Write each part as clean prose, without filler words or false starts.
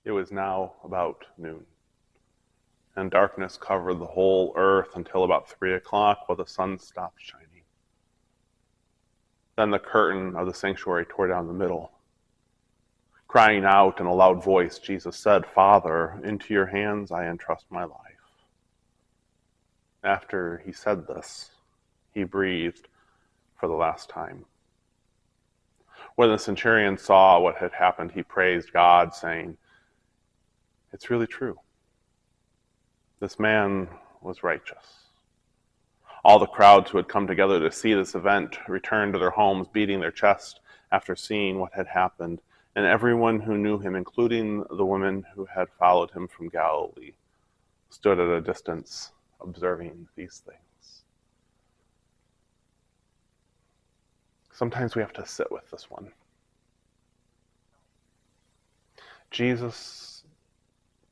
It was now about noon, and darkness covered the whole earth until about 3 o'clock, while the sun stopped shining. Then the curtain of the sanctuary tore down the middle. Crying out in a loud voice, Jesus said, "Father, into your hands I entrust my life." After he said this, he breathed for the last time. When the centurion saw what had happened, he praised God, saying, "It's really true. This man was righteous." All the crowds who had come together to see this event returned to their homes, beating their chests after seeing what had happened. And everyone who knew him, including the women who had followed him from Galilee, stood at a distance observing these things. Sometimes we have to sit with this one. Jesus,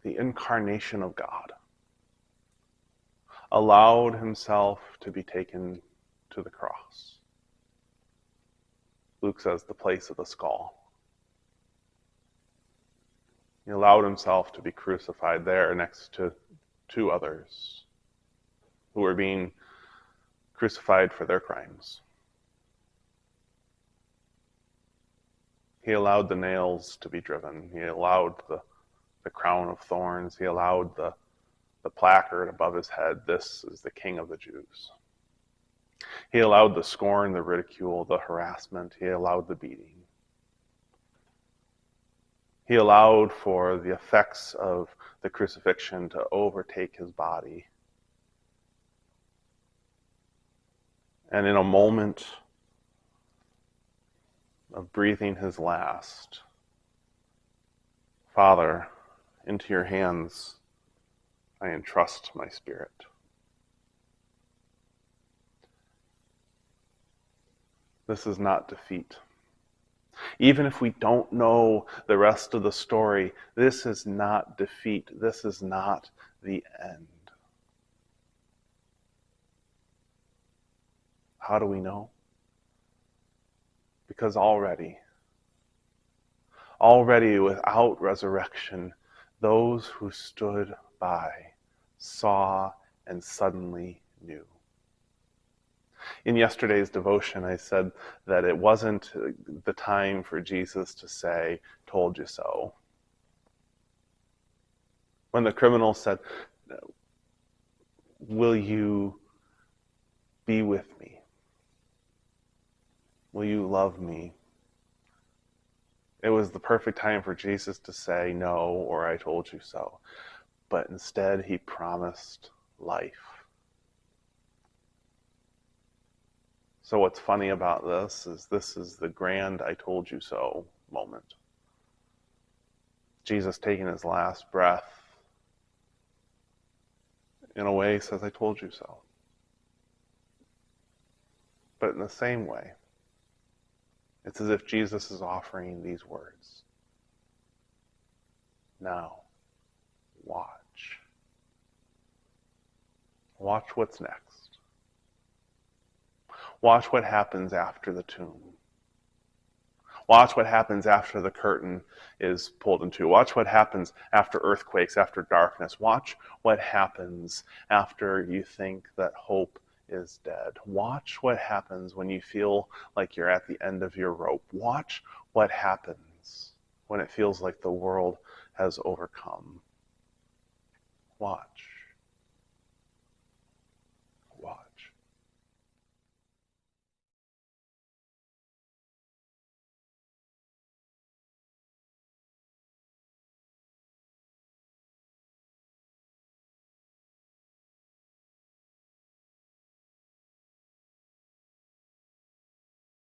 the incarnation of God, allowed himself to be taken to the cross. Luke says the place of the skull. He allowed himself to be crucified there next to two others who were being crucified for their crimes. He allowed the nails to be driven. He allowed the crown of thorns. He allowed the placard above his head, "This is the King of the Jews." He allowed the scorn, the ridicule, the harassment. He allowed the beating. He allowed for the effects of the crucifixion to overtake his body. And in a moment of breathing his last, "Father, into your hands I entrust my spirit." This is not defeat. Even if we don't know the rest of the story, this is not defeat. This is not the end. How do we know? Because already without resurrection, those who stood by saw and suddenly knew. In yesterday's devotion, I said that it wasn't the time for Jesus to say, "Told you so." When the criminal said, "Will you be with me? Will you love me?" It was the perfect time for Jesus to say, "No," or "I told you so." But instead, he promised life. So what's funny about this is the grand "I told you so" moment. Jesus taking his last breath, in a way, says, "I told you so." But in the same way, it's as if Jesus is offering these words. Now, watch. Watch what's next. Watch what happens after the tomb. Watch what happens after the curtain is pulled in two. Watch what happens after earthquakes, after darkness. Watch what happens after you think that hope is dead. Watch what happens when you feel like you're at the end of your rope. Watch what happens when it feels like the world has overcome. Watch.